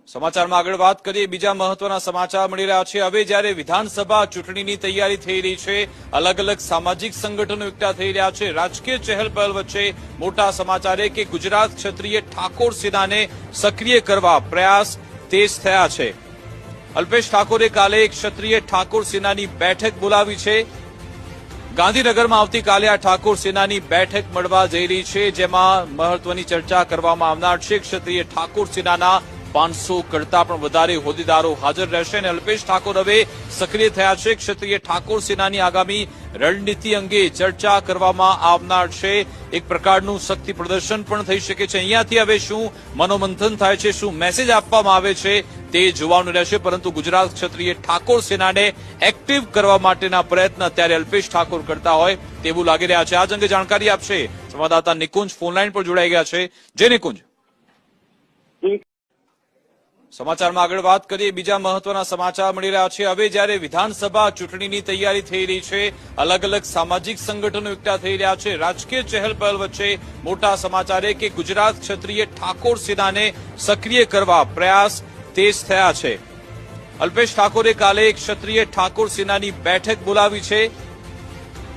સમાચારમાં આગળ વાત કરીએ બીજા મહત્વના સમાચાર મળી રહ્યા છે। હવે જ્યારે વિધાનસભા ચૂંટણીની તૈયારી થઈ રહી છે, અલગ અલગ સામાજિક સંગઠનો એકઠા થઈ રહ્યા છે, રાજકીય ચહેલપહલ વચ્ચે મોટા સમાચાર છે કે ગુજરાત ક્ષત્રિય ઠાકોર સેનાને સક્રિય કરવા પ્રયાસ તેજ થયા છે। અલ્પેશ ઠાકોરે કાલે ક્ષત્રિય ઠાકોર સેનાની બેઠક બોલાવી છે। ગાંધીનગરમાં આવતીકાલે આ ઠાકોર સેનાની બેઠક મળવા જઈ રહી છે, જેમાં મહત્વની ચર્ચા કરવામાં આવનાર છે। ક્ષત્રિય ઠાકોર સેનાના 500 કરતા પણ વધારે હોદ્દેદારો હાજર રહેશે અને અલ્પેશ ઠાકોર હવે સક્રિય થયા છે। ક્ષત્રિય ઠાકોર સેનાની આગામી રણનીતિ અંગે ચર્ચા કરવામાં આવનાર છે। એક પ્રકારનું શક્તિ પ્રદર્શન પણ થઈ શકે છે। અહીંયાથી હવે શું મનોમંથન થાય છે, શું મેસેજ આપવામાં આવે છે તે જોવાનું રહેશે, પરંતુ ગુજરાત ક્ષત્રિય ઠાકોર સેનાને એક્ટિવ કરવા માટેના પ્રયત્ન અત્યારે અલ્પેશ ઠાકોર કરતા હોય તેવું લાગી રહ્યા છે। આ અંગે જાણકારી આપશે સંવાદદાતા નિકુંજ ફોનલાઈન પર જોડાઈ ગયા છે। જે નિકુંજ, સમાચારમાં આગળ વાત કરીએ બીજા મહત્વના સમાચાર મળી રહ્યા છે। હવે જ્યારે વિધાનસભા ચૂંટણીની તૈયારી થઈ રહી છે, અલગ અલગ સામાજિક સંગઠનો એકઠા થઈ રહ્યા છે, રાજકીય ચહેલપહલ વચ્ચે મોટા સમાચાર છે કે ગુજરાત ક્ષત્રિય ઠાકોર સેનાને સક્રિય કરવા પ્રયાસ તેજ થયા છે। અલ્પેશ ઠાકોરે કાલે ક્ષત્રિય ઠાકોર સેનાની બેઠક બોલાવી છે।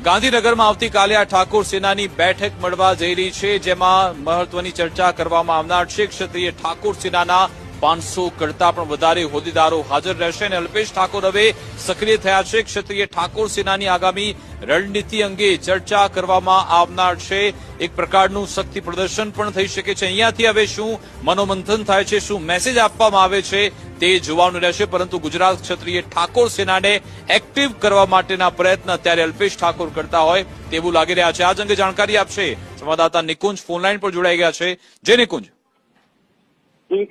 ગાંધીનગરમાં આવતીકાલે આ ઠાકોર સેનાની બેઠક મળવા જઈ રહી છે, જેમાં મહત્વની ચર્ચા કરવામાં આવનાર છે। ક્ષત્રિય ઠાકોર સેનાના 500 કરતા પણ વધારે હોદ્દેદારો હાજર રહેશે અને અલ્પેશ ઠાકોર હવે સક્રિય થયા છે। ક્ષત્રિય ઠાકોર સેનાની આગામી રણનીતિ અંગે ચર્ચા કરવામાં આવનાર છે। એક પ્રકારનું શક્તિ પ્રદર્શન પણ થઈ શકે છે। અહીંયાથી હવે શું મનોમંથન થાય છે, શું મેસેજ આપવામાં આવે છે તે જોવાનું રહેશે, પરંતુ ગુજરાત ક્ષત્રિય ઠાકોર સેનાને એક્ટિવ કરવા માટેના પ્રયત્ન અત્યારે અલ્પેશ ઠાકોર કરતા હોય તેવું લાગી રહ્યા છે। આ અંગે જાણકારી આપશે સંવાદદાતા નિકુંજ ફોનલાઈન પર જોડાઈ ગયા છે। જે નિકુંજ,